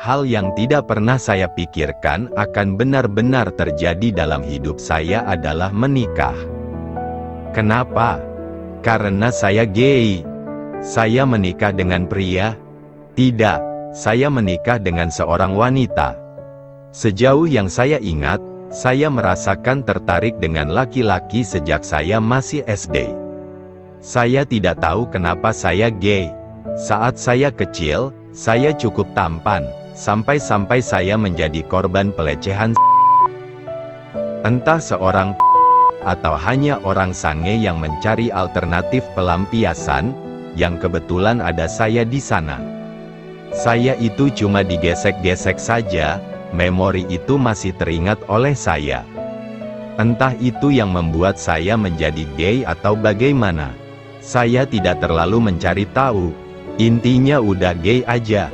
hal yang tidak pernah saya pikirkan akan benar-benar terjadi dalam hidup saya adalah menikah. Kenapa? Karena saya gay. Saya menikah dengan pria? Tidak, saya menikah dengan seorang wanita. Sejauh yang saya ingat, saya merasakan tertarik dengan laki-laki sejak saya masih SD. Saya tidak tahu kenapa saya gay. Saat saya kecil, saya cukup tampan, sampai-sampai saya menjadi korban pelecehan. Entah seorang atau hanya orang sange yang mencari alternatif pelampiasan, yang kebetulan ada saya di sana. Saya itu cuma digesek-gesek saja, memori itu masih teringat oleh saya. Entah itu yang membuat saya menjadi gay atau bagaimana. Saya tidak terlalu mencari tahu. Intinya udah gay aja.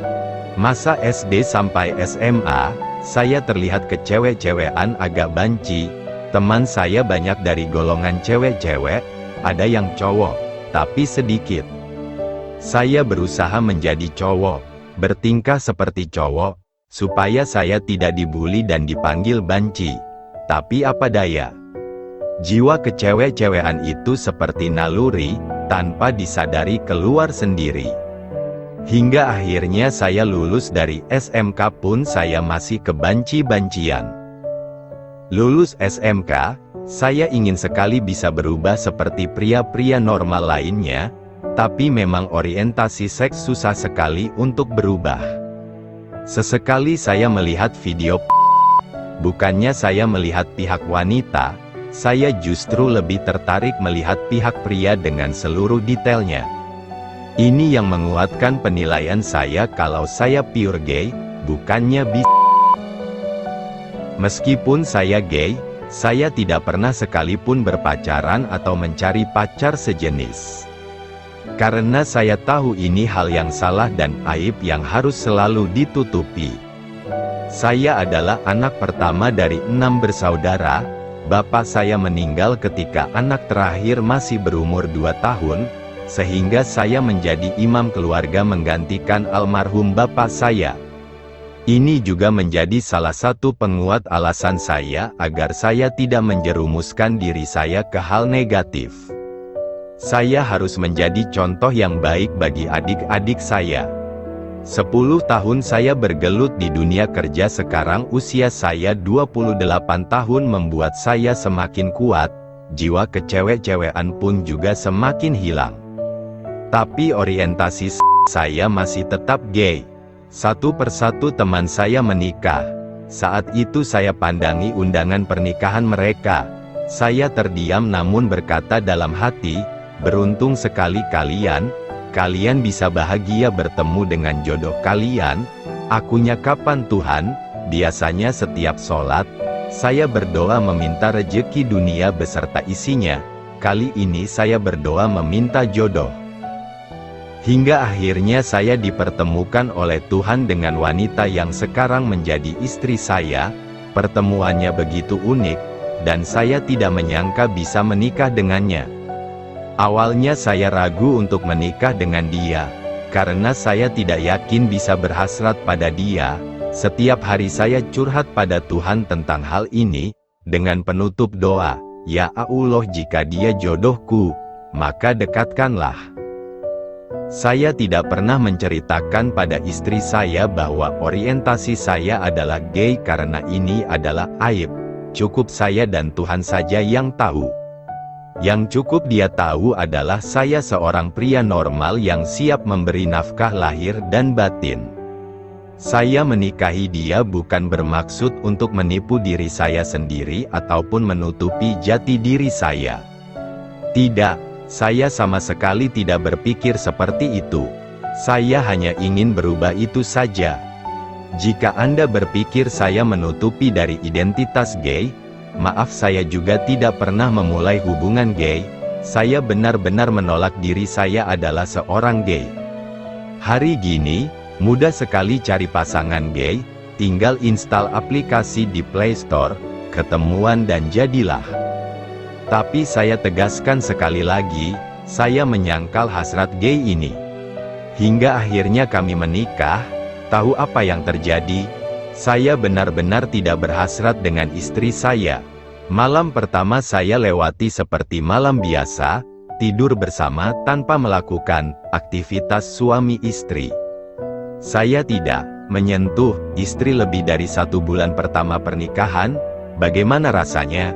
Masa SD sampai SMA, saya terlihat kecewek-cewekan agak banci. Teman saya banyak dari golongan cewek-cewek, ada yang cowok, tapi sedikit. Saya berusaha menjadi cowok, bertingkah seperti cowok, supaya saya tidak dibully dan dipanggil banci. Tapi apa daya, jiwa kecewek-cewekan itu seperti naluri, tanpa disadari keluar sendiri. Hingga akhirnya saya lulus dari SMK pun saya masih kebanci-bancian. Lulus SMK, saya ingin sekali bisa berubah seperti pria-pria normal lainnya, tapi memang orientasi seks susah sekali untuk berubah. Sesekali saya melihat video, bukannya saya melihat pihak wanita, saya justru lebih tertarik melihat pihak pria dengan seluruh detailnya. Ini yang menguatkan penilaian saya kalau saya pure gay, bukannya bis. Meskipun saya gay, saya tidak pernah sekalipun berpacaran atau mencari pacar sejenis. Karena saya tahu ini hal yang salah dan aib yang harus selalu ditutupi. Saya adalah anak pertama dari 6 bersaudara. Bapak saya meninggal ketika anak terakhir masih berumur 2 tahun, sehingga saya menjadi imam keluarga menggantikan almarhum bapak saya. Ini juga menjadi salah satu penguat alasan saya agar saya tidak menjerumuskan diri saya ke hal negatif. Saya harus menjadi contoh yang baik bagi adik-adik saya. 10 tahun saya bergelut di dunia kerja, sekarang usia saya 28 tahun membuat saya semakin kuat, jiwa kecewek-cewekan pun juga semakin hilang. Tapi orientasi saya masih tetap gay. Satu persatu teman saya menikah. Saat itu saya pandangi undangan pernikahan mereka. Saya terdiam namun berkata dalam hati, beruntung sekali kalian bisa bahagia bertemu dengan jodoh kalian. Akunya kapan Tuhan? Biasanya setiap sholat, saya berdoa meminta rejeki dunia beserta isinya. Kali ini saya berdoa meminta jodoh. Hingga akhirnya saya dipertemukan oleh Tuhan dengan wanita yang sekarang menjadi istri saya. Pertemuannya begitu unik, dan saya tidak menyangka bisa menikah dengannya. Awalnya saya ragu untuk menikah dengan dia, karena saya tidak yakin bisa berhasrat pada dia. Setiap hari saya curhat pada Tuhan tentang hal ini, dengan penutup doa, "Ya Allah, jika dia jodohku, maka dekatkanlah." Saya tidak pernah menceritakan pada istri saya bahwa orientasi saya adalah gay karena ini adalah aib. Cukup saya dan Tuhan saja yang tahu. Yang cukup dia tahu adalah saya seorang pria normal yang siap memberi nafkah lahir dan batin. Saya menikahi dia bukan bermaksud untuk menipu diri saya sendiri ataupun menutupi jati diri saya. Tidak. Saya sama sekali tidak berpikir seperti itu. Saya hanya ingin berubah, itu saja. Jika Anda berpikir saya menutupi dari identitas gay, maaf, saya juga tidak pernah memulai hubungan gay. Saya benar-benar menolak diri saya adalah seorang gay. Hari gini, mudah sekali cari pasangan gay, tinggal install aplikasi di Play Store, ketemuan dan jadilah. Tapi saya tegaskan sekali lagi, saya menyangkal hasrat gay ini. Hingga akhirnya kami menikah. Tahu apa yang terjadi? Saya benar-benar tidak berhasrat dengan istri saya. Malam pertama saya lewati seperti malam biasa, tidur bersama tanpa melakukan aktivitas suami istri. Saya tidak menyentuh istri lebih dari 1 bulan pertama pernikahan. Bagaimana rasanya?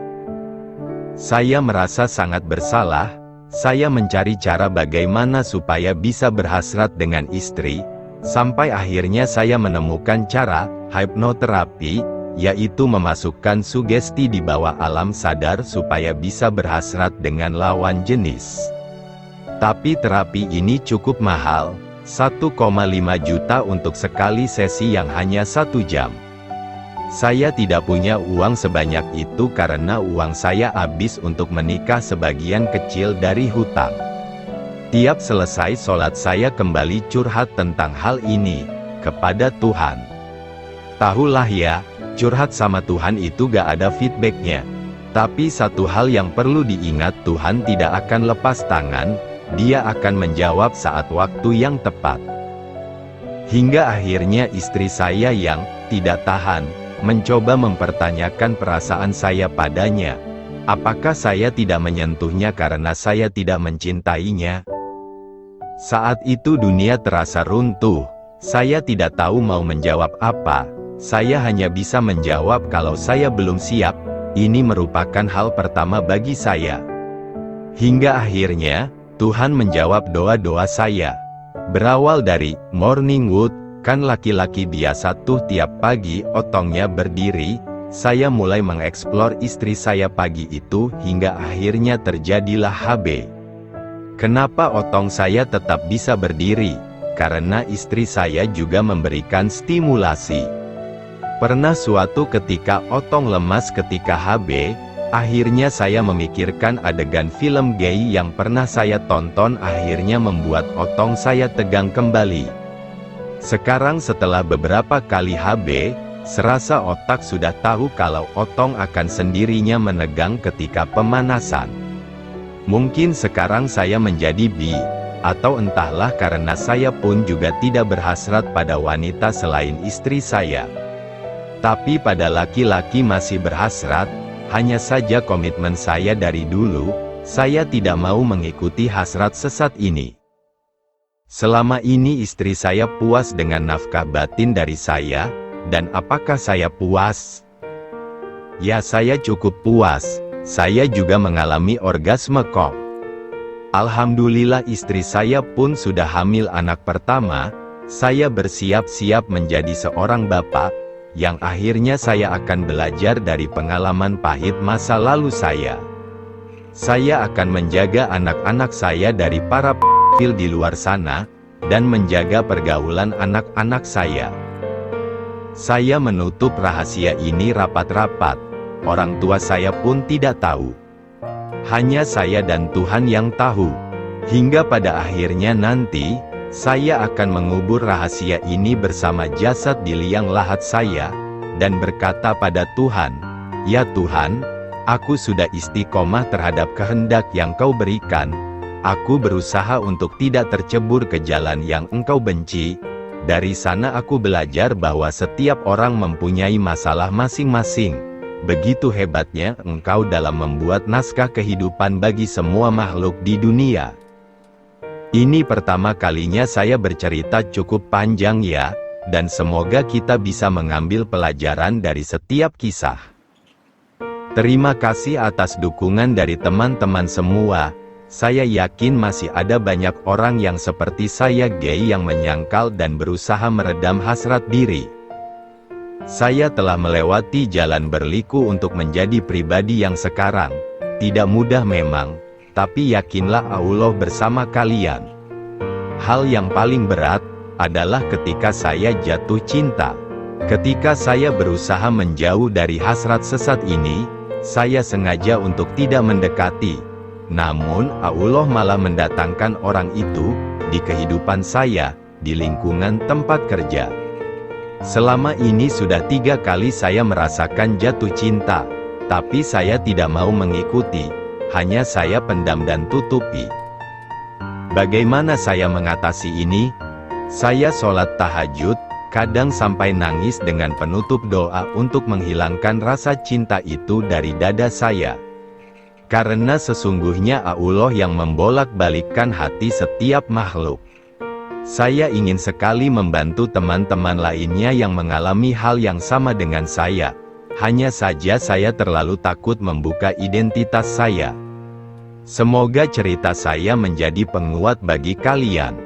Saya merasa sangat bersalah. Saya mencari cara bagaimana supaya bisa berhasrat dengan istri, sampai akhirnya saya menemukan cara hipnoterapi, yaitu memasukkan sugesti di bawah alam sadar supaya bisa berhasrat dengan lawan jenis. Tapi terapi ini cukup mahal, 1,5 juta untuk sekali sesi yang hanya 1 jam. Saya tidak punya uang sebanyak itu karena uang saya habis untuk menikah sebagian kecil dari hutang. Tiap selesai sholat saya kembali curhat tentang hal ini kepada Tuhan. Tahulah ya, curhat sama Tuhan itu gak ada feedbacknya. Tapi satu hal yang perlu diingat, Tuhan tidak akan lepas tangan, Dia akan menjawab saat waktu yang tepat. Hingga akhirnya istri saya yang tidak tahan, mencoba mempertanyakan perasaan saya padanya. Apakah saya tidak menyentuhnya karena saya tidak mencintainya? Saat itu dunia terasa runtuh. Saya tidak tahu mau menjawab apa. Saya hanya bisa menjawab kalau saya belum siap. Ini merupakan hal pertama bagi saya. Hingga akhirnya, Tuhan menjawab doa-doa saya. Berawal dari morning wood, kan laki-laki biasa tuh tiap pagi otongnya berdiri, saya mulai mengeksplor istri saya pagi itu hingga akhirnya terjadilah HB. Kenapa otong saya tetap bisa berdiri? Karena istri saya juga memberikan stimulasi. Pernah suatu ketika otong lemas ketika HB, akhirnya saya memikirkan adegan film gay yang pernah saya tonton, akhirnya membuat otong saya tegang kembali. Sekarang setelah beberapa kali HB, serasa otak sudah tahu kalau otong akan sendirinya menegang ketika pemanasan. Mungkin sekarang saya menjadi bi, atau entahlah karena saya pun juga tidak berhasrat pada wanita selain istri saya. Tapi pada laki-laki masih berhasrat, hanya saja komitmen saya dari dulu, saya tidak mau mengikuti hasrat sesat ini. Selama ini istri saya puas dengan nafkah batin dari saya, dan apakah saya puas? Ya, saya cukup puas. Saya juga mengalami orgasme kok. Alhamdulillah istri saya pun sudah hamil anak pertama. Saya bersiap-siap menjadi seorang bapak, yang akhirnya saya akan belajar dari pengalaman pahit masa lalu saya. Saya akan menjaga anak-anak saya dari para di luar sana, dan menjaga pergaulan anak-anak saya. Saya menutup rahasia ini rapat-rapat. Orang tua saya pun tidak tahu. Hanya saya dan Tuhan yang tahu. Hingga pada akhirnya nanti, saya akan mengubur rahasia ini bersama jasad di liang lahat saya, dan berkata pada Tuhan, "Ya Tuhan, aku sudah istiqomah terhadap kehendak yang Kau berikan. Aku berusaha untuk tidak tercebur ke jalan yang Engkau benci." Dari sana aku belajar bahwa setiap orang mempunyai masalah masing-masing. Begitu hebatnya Engkau dalam membuat naskah kehidupan bagi semua makhluk di dunia. Ini pertama kalinya saya bercerita cukup panjang ya, dan semoga kita bisa mengambil pelajaran dari setiap kisah. Terima kasih atas dukungan dari teman-teman semua. Saya yakin masih ada banyak orang yang seperti saya gay yang menyangkal dan berusaha meredam hasrat diri. Saya telah melewati jalan berliku untuk menjadi pribadi yang sekarang. Tidak mudah memang, tapi yakinlah Allah bersama kalian. Hal yang paling berat adalah ketika saya jatuh cinta. Ketika saya berusaha menjauh dari hasrat sesat ini, saya sengaja untuk tidak mendekati. Namun, Allah malah mendatangkan orang itu di kehidupan saya, di lingkungan tempat kerja. Selama ini sudah 3 kali saya merasakan jatuh cinta, tapi saya tidak mau mengikuti, hanya saya pendam dan tutupi. Bagaimana saya mengatasi ini? Saya sholat tahajud, kadang sampai nangis dengan penutup doa untuk menghilangkan rasa cinta itu dari dada saya. Karena sesungguhnya Allah yang membolak-balikkan hati setiap makhluk. Saya ingin sekali membantu teman-teman lainnya yang mengalami hal yang sama dengan saya. Hanya saja saya terlalu takut membuka identitas saya. Semoga cerita saya menjadi penguat bagi kalian.